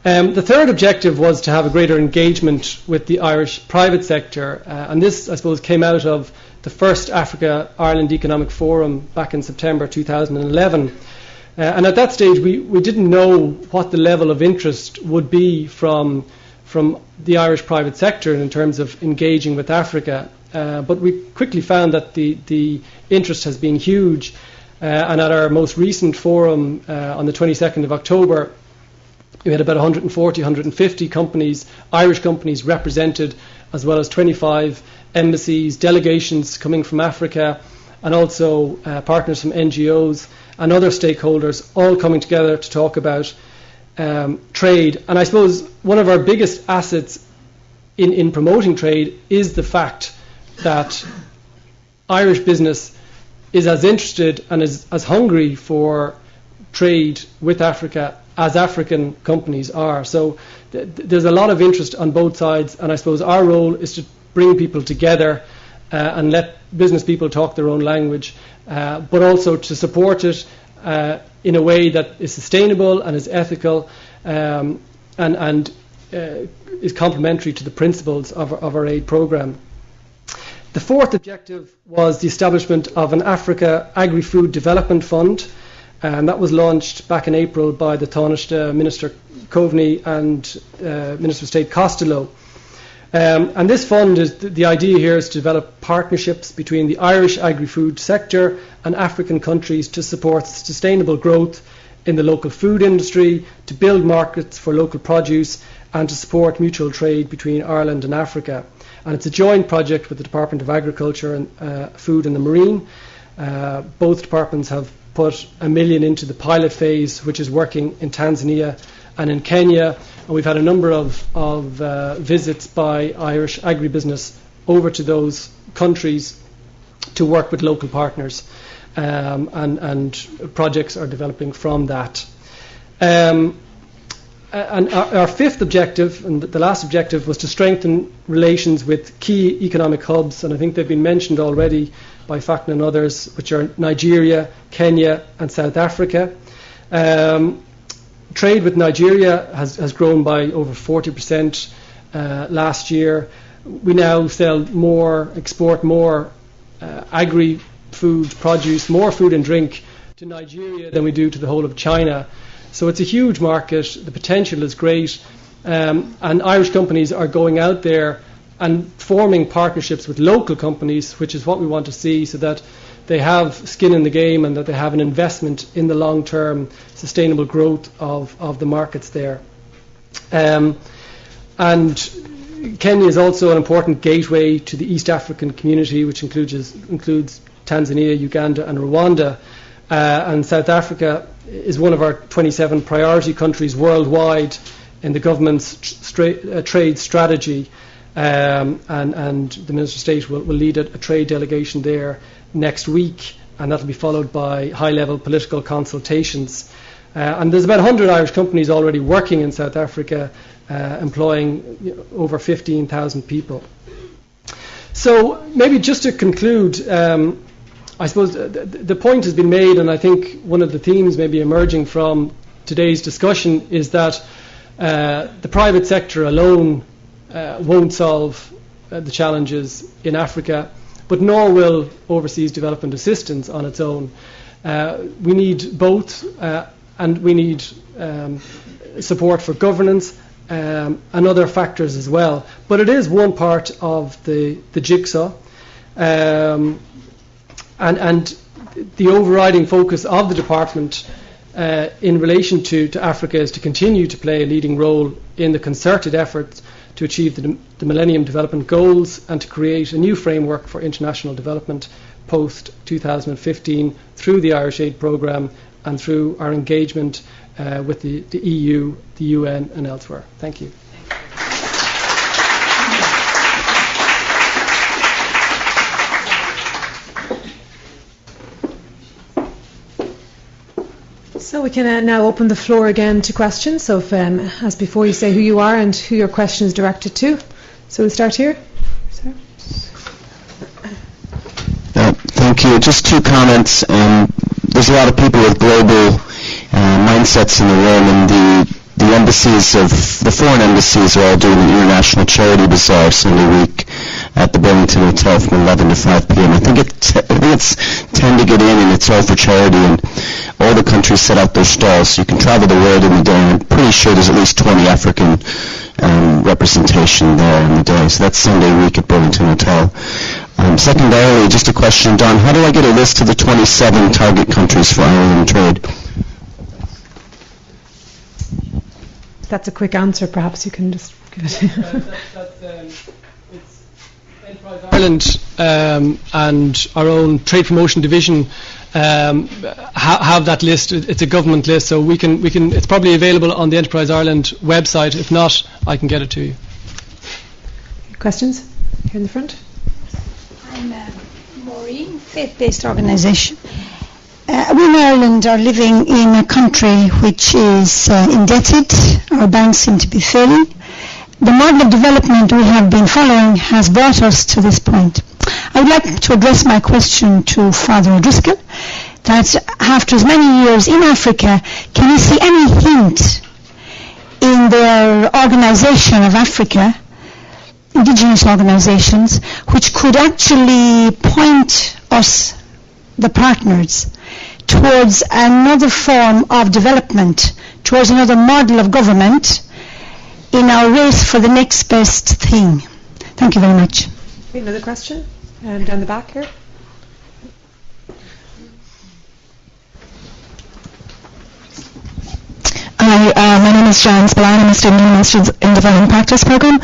The third objective was to have a greater engagement with the Irish private sector, and this, I suppose, came out of the first Africa-Ireland Economic Forum back in September 2011. And at that stage, we didn't know what the level of interest would be from the Irish private sector in terms of engaging with Africa. But we quickly found that the interest has been huge. And at our most recent forum on the 22nd of October, we had about 140, 150 companies, Irish companies represented, as well as 25 embassies, delegations coming from Africa, and also partners from NGOs and other stakeholders all coming together to talk about trade. And I suppose one of our biggest assets in promoting trade is the fact that Irish business is as interested and is as hungry for trade with Africa as African companies are. So there's a lot of interest on both sides, and I suppose our role is to bring people together and let business people talk their own language, but also to support it in a way that is sustainable and is ethical, and is complementary to the principles of our aid programme. The fourth objective was the establishment of an Africa Agri-Food Development Fund, and that was launched back in April by the Taoiseach Minister Coveney and Minister of State Costello. And this fund, the idea here is to develop partnerships between the Irish agri-food sector and African countries to support sustainable growth in the local food industry, to build markets for local produce, and to support mutual trade between Ireland and Africa. And it's a joint project with the Department of Agriculture and Food and the Marine. Both departments have put $1 million into the pilot phase, which is working in Tanzania and in Kenya. And we've had a number of visits by Irish agribusiness over to those countries to work with local partners, and projects are developing from that. And our fifth objective, and the last objective, was to strengthen relations with key economic hubs, and I think they've been mentioned already by Fachtna and others, which are Nigeria, Kenya and South Africa. Trade with Nigeria has grown by over 40% last year. We now export more agri-food produce, more food and drink to Nigeria than we do to the whole of China. So it's a huge market, the potential is great, and Irish companies are going out there and forming partnerships with local companies, which is what we want to see, so that they have skin in the game and that they have an investment in the long-term sustainable growth of the markets there. And Kenya is also an important gateway to the East African community, which includes Tanzania, Uganda and Rwanda. And South Africa is one of our 27 priority countries worldwide in the government's trade strategy, and the Minister of State will lead a trade delegation there next week, and that will be followed by high-level political consultations. And there's about 100 Irish companies already working in South Africa, employing over 15,000 people. So maybe just to conclude, I suppose the point has been made, and I think one of the themes maybe emerging from today's discussion is that the private sector alone won't solve the challenges in Africa, but nor will overseas development assistance on its own. We need both, and we need support for governance and other factors as well. But it is one part of the jigsaw. And the overriding focus of the department in relation to Africa is to continue to play a leading role in the concerted efforts to achieve the Millennium Development Goals and to create a new framework for international development post-2015 through the Irish Aid Programme and through our engagement with the EU, the UN and elsewhere. Thank you. So we can now open the floor again to questions. So if, as before, you say who you are and who your question is directed to. So we'll start here. Sir? Thank you. Just two comments. There's a lot of people with global mindsets in the room, and the embassies the foreign embassies are all doing an international charity bazaar Sunday week at the Burlington Hotel from 11 to 5 p.m. I think it's 10 to get in, and it's all for charity, and all the countries set out their stalls, so you can travel the world in the day. I'm pretty sure there's at least 20 African representation there in the day. So that's Sunday week at Burlington Hotel. Secondarily, just a question, Don, how do I get a list of the 27 target countries for Ireland trade? That's a quick answer. Perhaps you can just give it. It's Enterprise Ireland and our own trade promotion division have that list. It's a government list, so we can. It's probably available on the Enterprise Ireland website. If not, I can get it to you. Questions here in the front. I'm Maureen, faith-based organisation. We in Ireland are living in a country which is indebted. Our banks seem to be failing. The model of development we have been following has brought us to this point. I would like to address my question to Father O'Driscoll, that after as many years in Africa, can you see any hint in their organisation of Africa, indigenous organisations, which could actually point us, the partners, towards another form of development, towards another model of government in our race for the next best thing. Thank you very much. Another question? And down the back here. Hi, my name is Jan Spillane. I'm a student in the Masters in Development Practice Programme.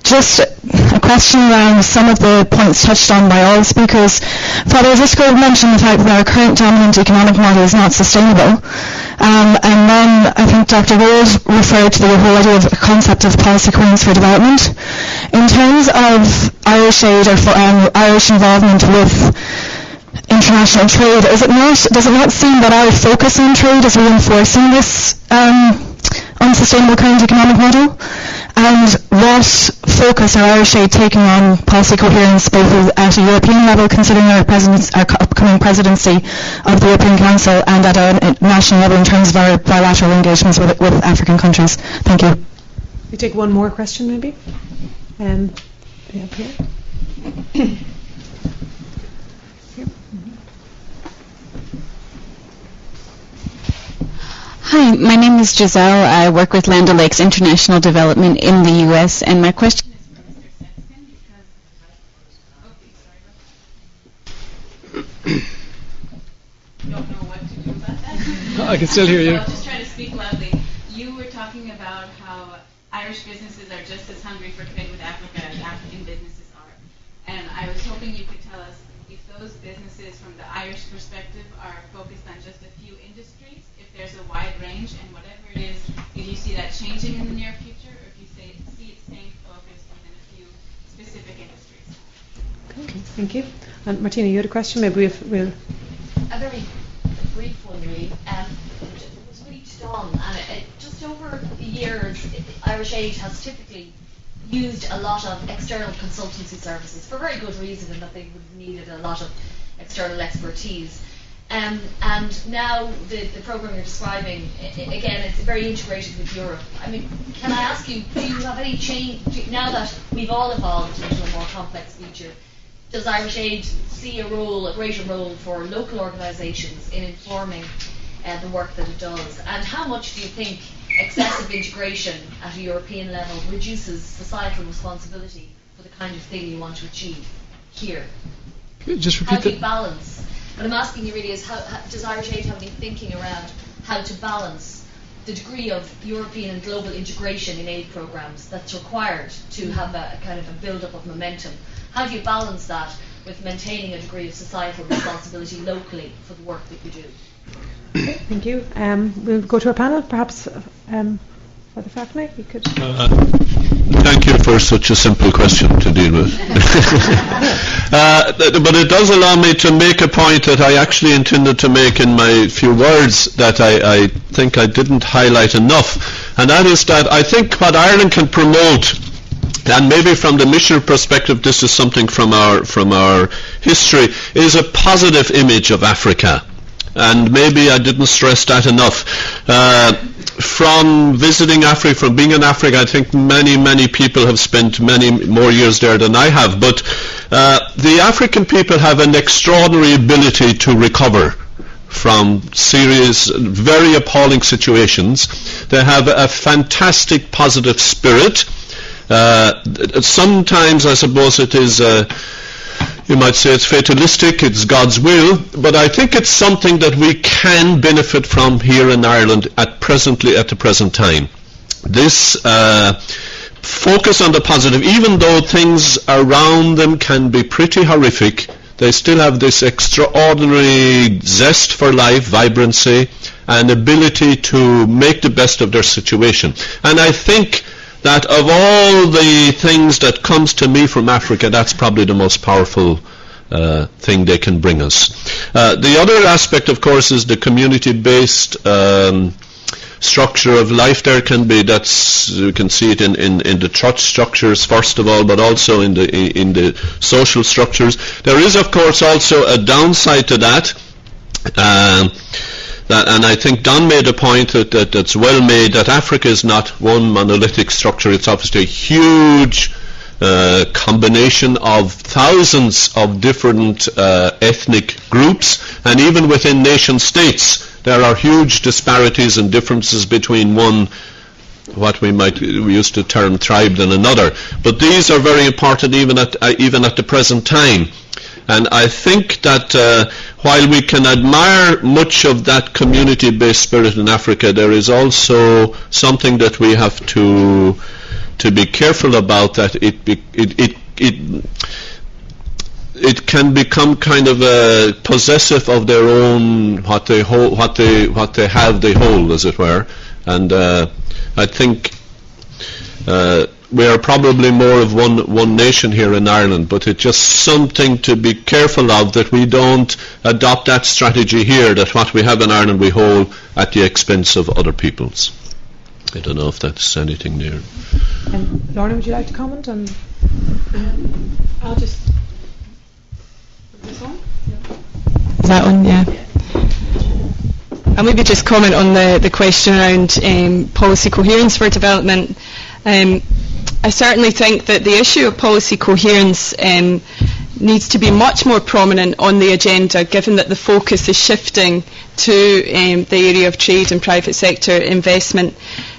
Just a question around some of the points touched on by all speakers. Father Visco mentioned the fact that our current dominant economic model is not sustainable. And then I think Dr. Rose referred to the whole idea of the concept of policy coherence for development. In terms of Irish aid or Irish involvement with international trade, does it not seem that our focus on trade is reinforcing this unsustainable current economic model? And what focus are Irish aid taking on policy coherence both at a European level, considering our upcoming presidency of the European Council, and at a national level in terms of our bilateral engagements with African countries? Thank you. We take one more question maybe. Up here. Hi, my name is Giselle. I work with Land O'Lakes International Development in the U.S. and my question is for Mr. Sexton because don't know what to do about that. I can still hear you. So I'll just try to speak loudly. You were talking about how Irish businesses are just as hungry for trade with Africa as African businesses are. And I was hoping you could tell us if those businesses from the Irish perspective are focused on just a few industries, if there's a wide range, and whatever it is, if you see that changing in the near future, or if you see it staying focused within a few specific industries. Okay, thank you. And Martina, you had a question? Maybe we'll... A very brief one, really. It was reached on, and just over the years, Irish Aid has typically used a lot of external consultancy services for very good reason, in that they would have needed a lot of external expertise. And now the program you're describing, again, it's very integrated with Europe. I mean, can I ask you, do you have any change, now that we've all evolved into a more complex future, does Irish Aid see a greater role for local organisations in informing the work that it does? And how much do you think excessive integration at a European level reduces societal responsibility for the kind of thing you want to achieve here? Just repeat how do you balance? What I'm asking you really is, how does Irish Aid have any thinking around how to balance the degree of European and global integration in aid programmes that's required to have a kind of a build-up of momentum? How do you balance that with maintaining a degree of societal responsibility locally for the work that you do? Okay, thank you. We'll go to our panel. Perhaps Father Fachtna, you could... Thank you for such a simple question to deal with. But it does allow me to make a point that I actually intended to make in my few words that I think I didn't highlight enough. And that is that I think what Ireland can promote, and maybe from the missionary perspective this is something from our history, is a positive image of Africa. And maybe I didn't stress that enough. From visiting Africa, from being in Africa, I think many people have spent many more years there than I have. But the African people have an extraordinary ability to recover from serious, very appalling situations. They have a fantastic positive spirit. Sometimes I suppose it is... you might say it's fatalistic, it's God's will, but I think it's something that we can benefit from here in Ireland at the present time. This focus on the positive, even though things around them can be pretty horrific, they still have this extraordinary zest for life, vibrancy, and ability to make the best of their situation. And I think that of all the things that comes to me from Africa, that's probably the most powerful thing they can bring us. The other aspect, of course, is the community-based structure of life. There can be, you can see it in the church structures first of all, but also in the social structures. There is, of course, also a downside to that. and I think Don made a point that's well made, that Africa is not one monolithic structure. It's obviously a huge combination of thousands of different ethnic groups, and even within nation states there are huge disparities and differences between one, what we used to term tribe, than another. But these are very important even at the present time. And I think that while we can admire much of that community-based spirit in Africa, there is also something that we have to be careful about, that it can become kind of possessive of their own, what they have, they hold, as it were. And I think we are probably more of one nation here in Ireland, but it's just something to be careful of, that we don't adopt that strategy here, that what we have in Ireland we hold at the expense of other people's. I don't know if that's anything there. Lorna, would you like to comment on? I'll just this one. That one, yeah. I'll maybe just comment on the question around policy coherence for development. I certainly think that the issue of policy coherence needs to be much more prominent on the agenda, given that the focus is shifting to the area of trade and private sector investment.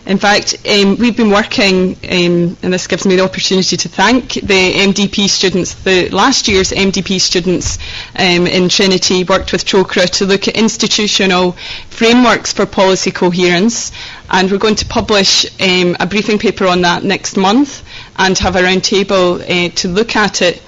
In fact, we've been working, and this gives me the opportunity to thank the MDP students, the last year's MDP students in Trinity worked with Trocaire to look at institutional frameworks for policy coherence, and we're going to publish a briefing paper on that next month and have a round table to look at it.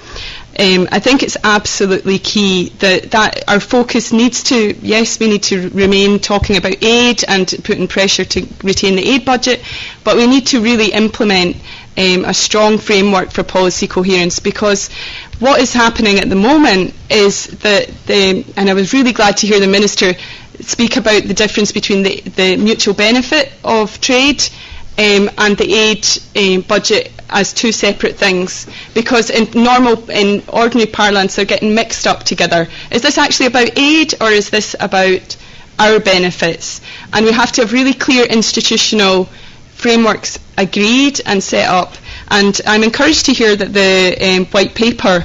I think it's absolutely key that our focus needs to, yes, we need to remain talking about aid and putting pressure to retain the aid budget, but we need to really implement a strong framework for policy coherence, because what is happening at the moment is that, and I was really glad to hear the Minister speak about the difference between the mutual benefit of trade and the aid budget as two separate things, because in ordinary parlance they're getting mixed up together. Is this actually about aid, or is this about our benefits? And we have to have really clear institutional frameworks agreed and set up. And I'm encouraged to hear that the white paper,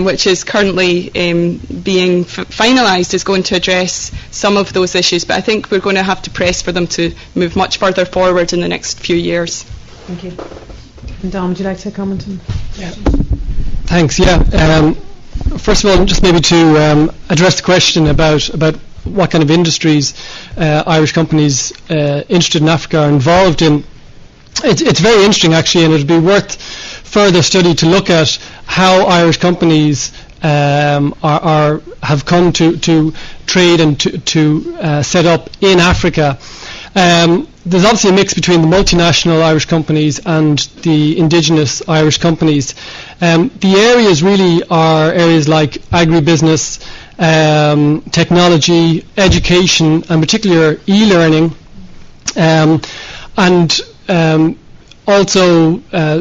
which is currently being finalised, is going to address some of those issues, but I think we're going to have to press for them to move much further forward in the next few years. Thank you. And Dom, would you like to comment on? Yeah. Thanks. Yeah. First of all, just maybe to address the question about what kind of industries Irish companies interested in Africa are involved in. It's very interesting, actually, and it would be worth further study to look at how Irish companies have come to trade and to set up in Africa. There's obviously a mix between the multinational Irish companies and the indigenous Irish companies. The areas really are areas like agribusiness, technology, education, and particular e-learning, and also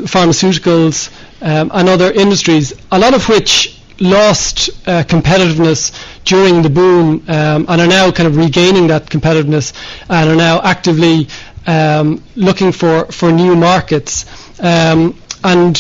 pharmaceuticals and other industries, a lot of which lost competitiveness during the boom and are now kind of regaining that competitiveness and are now actively looking for new markets. And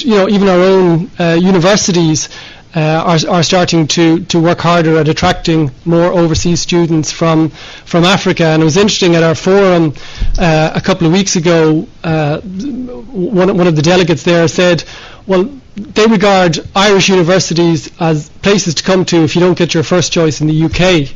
even our own universities are starting to work harder at attracting more overseas students from Africa. And it was interesting, at our forum a couple of weeks ago, one of the delegates there said, well, they regard Irish universities as places to come to if you don't get your first choice in the UK.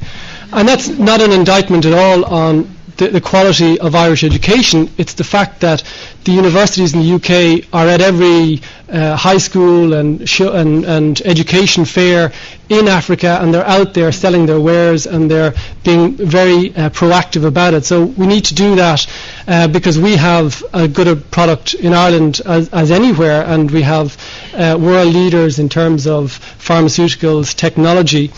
And that's not an indictment at all on the quality of Irish education. It's the fact that the universities in the UK are at every high school and education fair in Africa, and they're out there selling their wares, and they're being very proactive about it. So we need to do that because we have a good product in Ireland as anywhere, and we have world leaders in terms of pharmaceuticals, technology.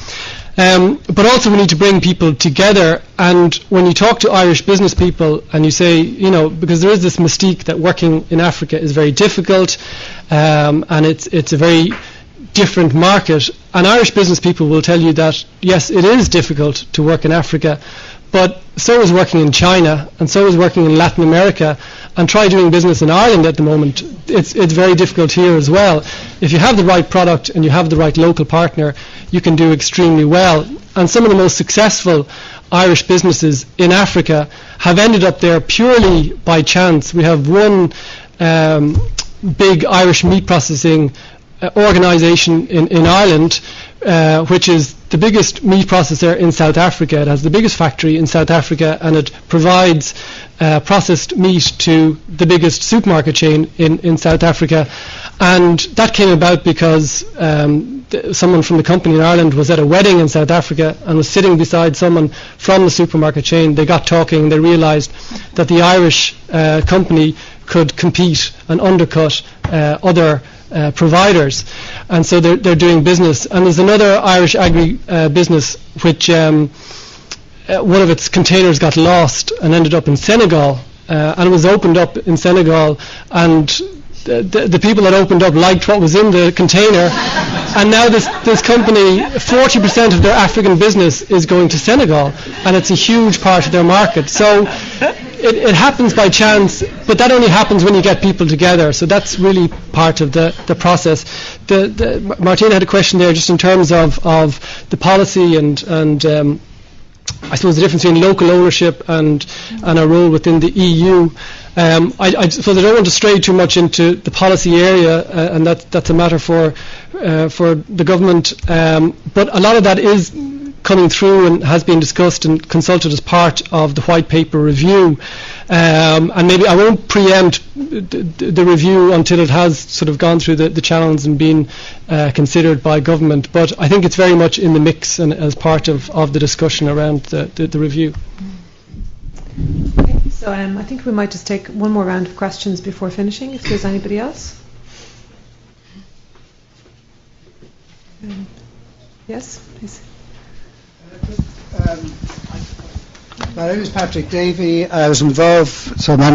But also we need to bring people together, and when you talk to Irish business people and you say, because there is this mystique that working in Africa is very difficult, and it's a very different market, and Irish business people will tell you that yes, it is difficult to work in Africa, but so is working in China, and so is working in Latin America, and try doing business in Ireland at the moment. It's very difficult here as well. If you have the right product and you have the right local partner, you can do extremely well. And some of the most successful Irish businesses in Africa have ended up there purely by chance. We have one big Irish meat processing organisation in Ireland, which is the biggest meat processor in South Africa. It has the biggest factory in South Africa, and it provides processed meat to the biggest supermarket chain in South Africa. And that came about because someone from the company in Ireland was at a wedding in South Africa and was sitting beside someone from the supermarket chain. They got talking, and they realised that the Irish company could compete and undercut other providers, and so they're doing business. And there's another Irish agri business which one of its containers got lost and ended up in Senegal, and it was opened up in Senegal, and the people that opened up liked what was in the container, and now this company, 40% of their African business is going to Senegal, and it's a huge part of their market. So it happens by chance, but that only happens when you get people together. So that's really part of the process. Martina had a question there just in terms of the policy and I suppose the difference between local ownership and our role within the EU. I suppose I don't want to stray too much into the policy area, and that's a matter for the government. But a lot of that is coming through and has been discussed and consulted as part of the white paper review. And maybe I won't preempt the review until it has sort of gone through the channels and been considered by government. But I think it's very much in the mix and as part of the discussion around the review. Okay, so I think we might just take one more round of questions before finishing, if there's anybody else. Yes, please. My name is Patrick Davey. I was involved in one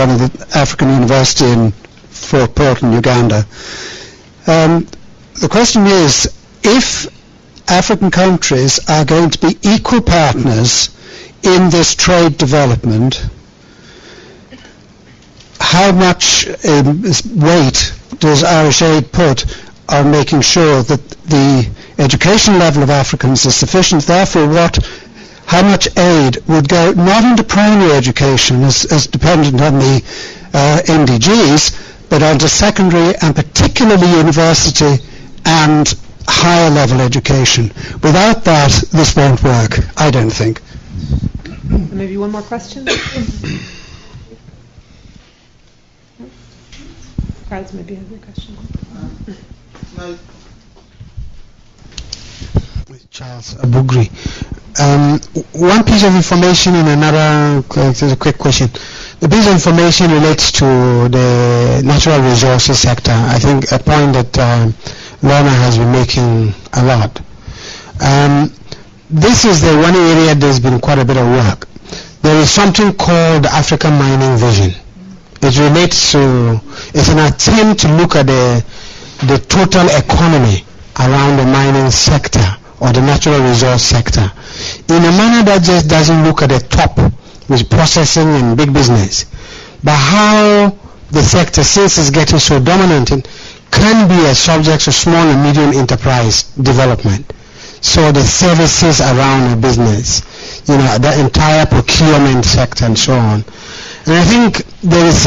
of the African university in Fort Portal, Uganda. The question is, if African countries are going to be equal partners in this trade development, how much weight does Irish Aid put on making sure that the education level of Africans is sufficient? Therefore, how much aid would go not into primary education as dependent on the MDGs, but onto secondary and particularly university and higher level education? Without that, this won't work, I don't think. Maybe one more question? Carlos, maybe have a question. Charles Abugri. One piece of information and another, there's a quick question. The piece of information relates to the natural resources sector. I think a point that Lorna has been making a lot. This is the one area there's been quite a bit of work. There is something called African Mining Vision. It relates to, it's an attempt to look at the total economy around the mining sector or the natural resource sector in a manner that just doesn't look at the top with processing and big business, but how the sector, since it's getting so dominant, can be a subject to small and medium enterprise development. So the services around a business, the entire procurement sector and so on. And I think there is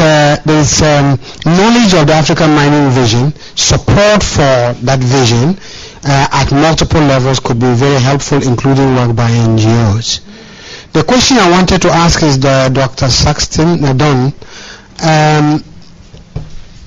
knowledge of the African Mining Vision, support for that vision at multiple levels could be very helpful, including work by NGOs. The question I wanted to ask is Dr. Sexton,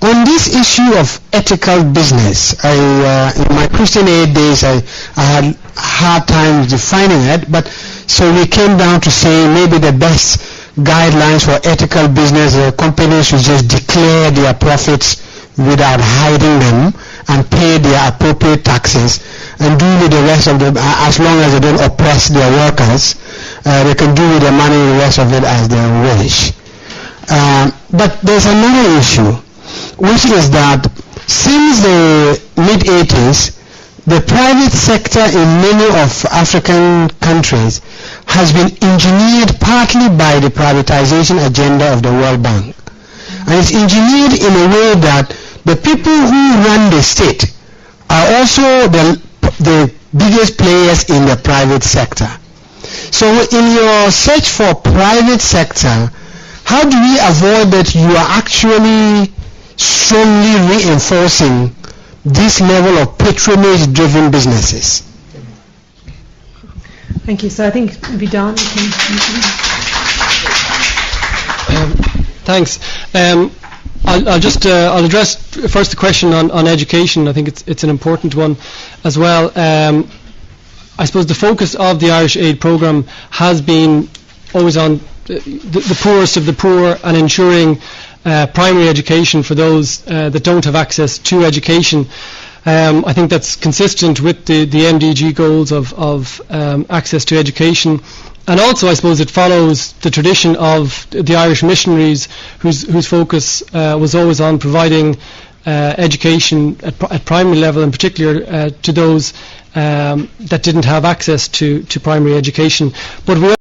on this issue of ethical business. In my Christian Aid days, I had hard time defining it, but so we came down to say maybe the best guidelines for ethical business, companies should just declare their profits without hiding them and pay their appropriate taxes and do with the rest of them, as long as they don't oppress their workers, they can do with their money the rest of it as they wish. But there's another issue, which is that since the mid-80s, the private sector in many of African countries has been engineered partly by the privatization agenda of the World Bank. And it's engineered in a way that the people who run the state are also the biggest players in the private sector. So in your search for private sector, how do we avoid that you are actually strongly reinforcing this level of patronage-driven businesses? Thank you. So I think maybe Don. Thanks. I'll address first the question on education. I think it's an important one as well. I suppose the focus of the Irish Aid Programme has been always on the poorest of the poor and ensuring primary education for those that don't have access to education. I think that's consistent with the MDG goals of access to education. And also, I suppose, it follows the tradition of the Irish missionaries whose focus was always on providing education at primary level, in particular to those that didn't have access to primary education. But we